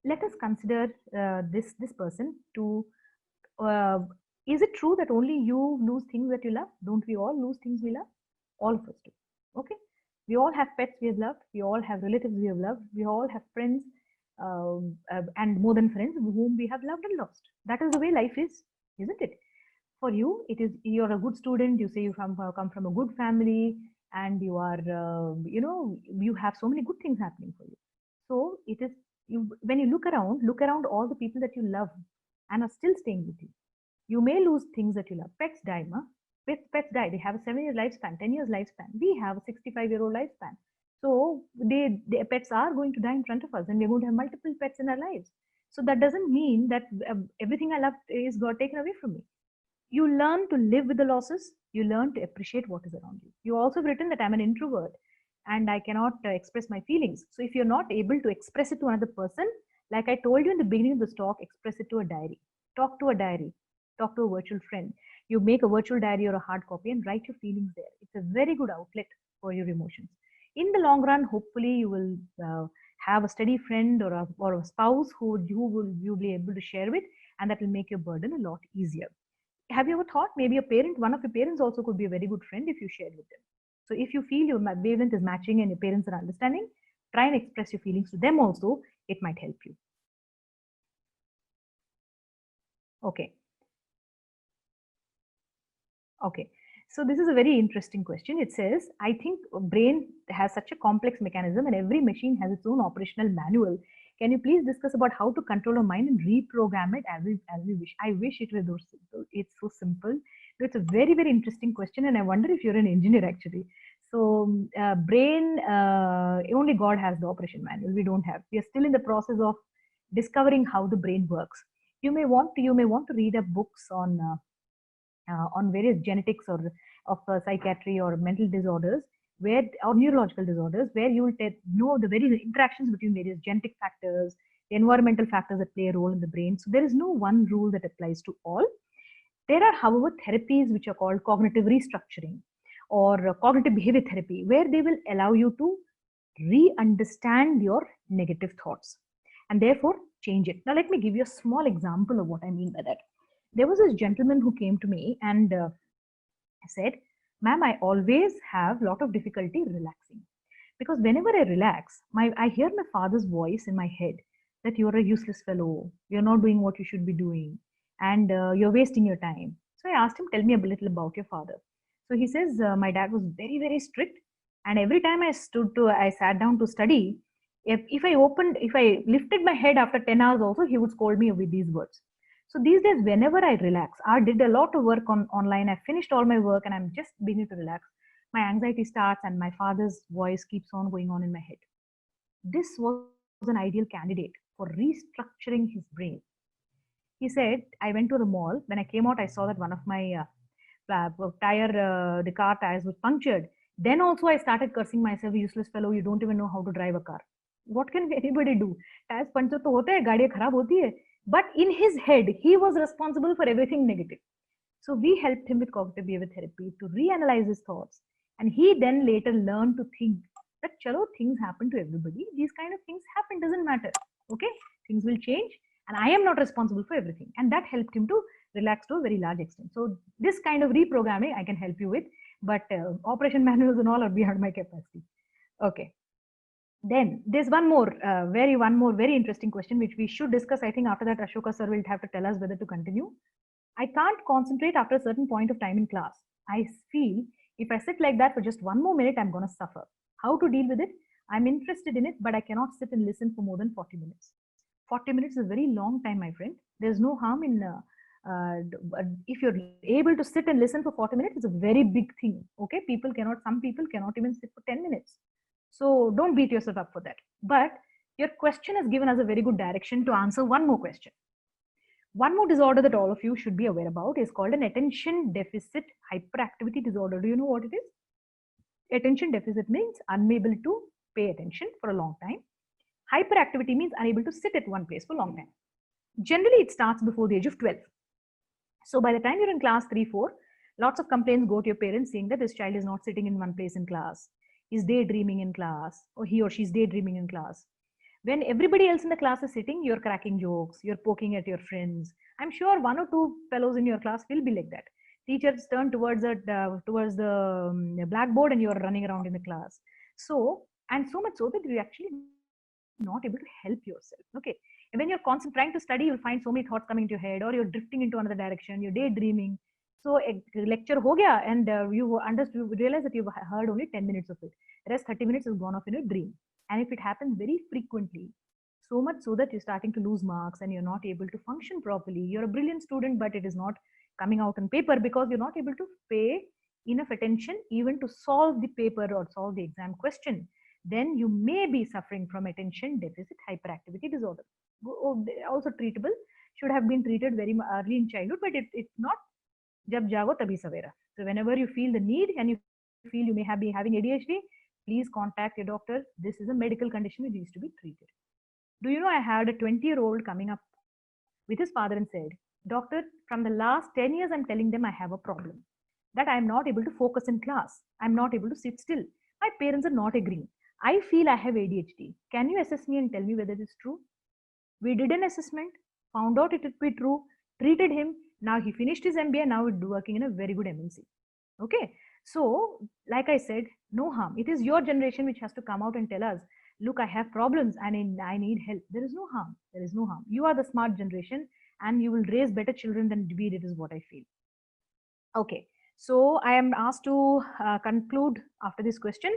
let us consider this person to. Is it true that only you lose things that you love? Don't we all lose things we love? All of us do. Okay. We all have pets we have loved. We all have relatives we have loved. We all have friends and more than friends whom we have loved and lost. That is the way life is, isn't it? For you, it is, you're a good student. You say you come from a good family, and you are, you have so many good things happening for you. So it is, when you look around all the people that you love and are still staying with you. You may lose things that you love. Pets die, ma. Pets die. They have a 7-year lifespan, 10 years lifespan. We have a 65-year-old lifespan. So the pets are going to die in front of us, and we're going to have multiple pets in our lives. So that doesn't mean that everything I love is got taken away from me. You learn to live with the losses. You learn to appreciate what is around you. You also have written that I'm an introvert and I cannot express my feelings. So if you're not able to express it to another person, like I told you in the beginning of this talk, express it to a diary. Talk to a diary. Talk to a virtual friend. You make a virtual diary or a hard copy and write your feelings there. It's a very good outlet for your emotions. In the long run, hopefully you will have a steady friend or a spouse who you'll be able to share with, and that will make your burden a lot easier. Have you ever thought maybe one of your parents also could be a very good friend if you shared with them? So if you feel your wavelength is matching and your parents are understanding, try and express your feelings to them also. It might help you. Okay. Okay, so this is a very interesting question. It says, I think brain has such a complex mechanism and every machine has its own operational manual. Can you please discuss about how to control our mind and reprogram it as we wish? I wish it was so simple. It's so simple. It's a very, very interesting question, and I wonder if you're an engineer actually. So brain, only God has the operation manual. We don't have. We are still in the process of discovering how the brain works. You may want to read up books on various genetics or of psychiatry or mental disorders, or neurological disorders, where you will know the various interactions between various genetic factors, the environmental factors that play a role in the brain. So there is no one rule that applies to all. There are, however, therapies which are called cognitive restructuring or cognitive behavior therapy, where they will allow you to re-understand your negative thoughts and therefore change it. Now, let me give you a small example of what I mean by that. There was this gentleman who came to me and said, ma'am, I always have a lot of difficulty relaxing because whenever I relax, I hear my father's voice in my head that you're a useless fellow, you're not doing what you should be doing, and you're wasting your time. So I asked him, tell me a little about your father. So he says, my dad was very, very strict, and every time I sat down to study, if I lifted my head after 10 hours also, he would scold me with these words. So these days, whenever I relax, I did a lot of work online, I finished all my work and I'm just beginning to relax, my anxiety starts and my father's voice keeps on going on in my head. This was an ideal candidate for restructuring his brain. He said, I went to the mall. When I came out, I saw that one of my the car tires was punctured. Then also I started cursing myself, useless fellow, you don't even know how to drive a car. What can anybody do? Tires punctured to hote hai, gaadiyan kharab hoti hai. But in his head, he was responsible for everything negative. So we helped him with cognitive behavior therapy to reanalyze his thoughts, And he then later learned to think that, chalo, things happen to everybody. These kind of things happen, doesn't matter. Okay, things will change, and I am not responsible for everything. And that helped him to relax to a very large extent. So this kind of reprogramming I can help you with, but operation manuals and all are beyond my capacity. Okay. Then there's one more very interesting question which we should discuss. I think after that Ashoka sir will have to tell us whether to continue. I can't concentrate after a certain point of time in class. I feel if I sit like that for just one more minute, I'm going to suffer. How to deal with it? I'm interested in it, but I cannot sit and listen for more than 40 minutes. 40 minutes is a very long time, my friend. There's no harm in if you're able to sit and listen for 40 minutes, it's a very big thing. Okay, some people cannot even sit for 10 minutes. So don't beat yourself up for that. But your question has given us a very good direction to answer one more question. One more disorder that all of you should be aware about is called an attention deficit hyperactivity disorder. Do you know what it is? Attention deficit means unable to pay attention for a long time. Hyperactivity means unable to sit at one place for a long time. Generally, it starts before the age of 12. So by the time you're in class 3, 4, lots of complaints go to your parents saying that this child is not sitting in one place in class. He's daydreaming in class, or he or she's daydreaming in class. When everybody else in the class is sitting, you're cracking jokes, you're poking at your friends. I'm sure 1 or 2 fellows in your class will be like that. Teachers turn towards the blackboard and you're running around in the class. So, and so much so that you're actually not able to help yourself. Okay. And when you're trying to study, you'll find so many thoughts coming into your head, or you're drifting into another direction, you're daydreaming. So a lecture ho gaya, and you realize that you've heard only 10 minutes of it. The rest 30 minutes has gone off in a dream. And if it happens very frequently, so much so that you're starting to lose marks and you're not able to function properly. You're a brilliant student, but it is not coming out on paper because you're not able to pay enough attention even to solve the paper or solve the exam question. Then you may be suffering from attention deficit hyperactivity disorder. Also treatable, should have been treated very early in childhood, but it's not jab jago tabhi savera. So whenever you feel the need and you feel you may be having ADHD, please contact your doctor. This is a medical condition which needs to be treated. Do you know, I had a 20-year-old coming up with his father and said, doctor, from the last 10 years, I'm telling them I have a problem, that I'm not able to focus in class. I'm not able to sit still. My parents are not agreeing. I feel I have ADHD. Can you assess me and tell me whether it is true? We did an assessment, found out it would be true, treated him. Now he finished his MBA. Now he's working in a very good MNC. Okay. So, like I said, no harm. It is your generation which has to come out and tell us, look, I have problems and I need help. There is no harm. There is no harm. You are the smart generation and you will raise better children than we did, is what I feel. Okay. So I am asked to conclude after this question.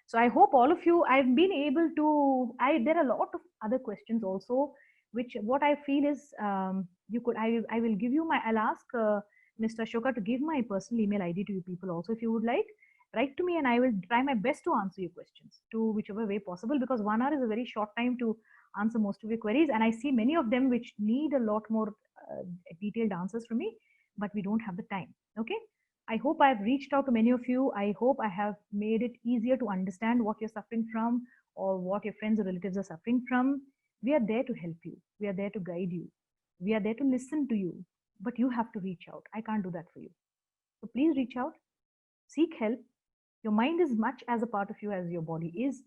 So I hope all of you, I've been able to, there are a lot of other questions also, which what I feel is I will give you I'll ask Mr. Ashoka to give my personal email ID to you people also. If you would like, write to me and I will try my best to answer your questions to whichever way possible, because 1 hour is a very short time to answer most of your queries. And I see many of them which need a lot more detailed answers from me, but we don't have the time. Okay. I hope I've reached out to many of you. I hope I have made it easier to understand what you're suffering from or what your friends or relatives are suffering from. We are there to help you. We are there to guide you. We are there to listen to you, but you have to reach out. I can't do that for you. So please reach out, seek help. Your mind is much as a part of you as your body is.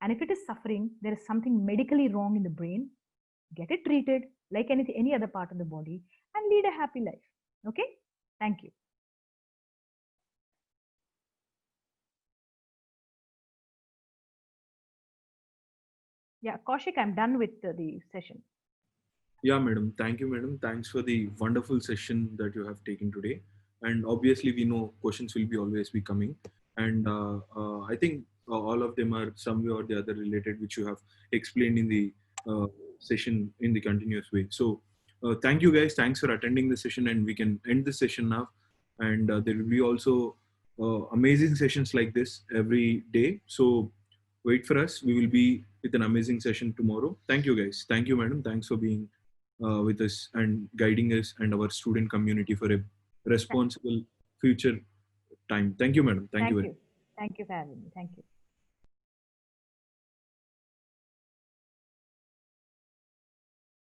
And if it is suffering, there is something medically wrong in the brain. Get it treated like any other part of the body and lead a happy life. Okay? Thank you. Yeah, Kaushik, I'm done with the session. Yeah, madam. Thank you, madam. Thanks for the wonderful session that you have taken today. And obviously, we know questions will be always be coming. And I think all of them are some way or the other related, which you have explained in the session in the continuous way. So thank you guys. Thanks for attending the session, and we can end the session now. And there will be also amazing sessions like this every day. So wait for us. We will be with an amazing session tomorrow. Thank you guys. Thank you, madam. Thanks for being with us and guiding us and our student community for a responsible future time. Thank you, madam. Thank you. Thank you for having me. Thank you.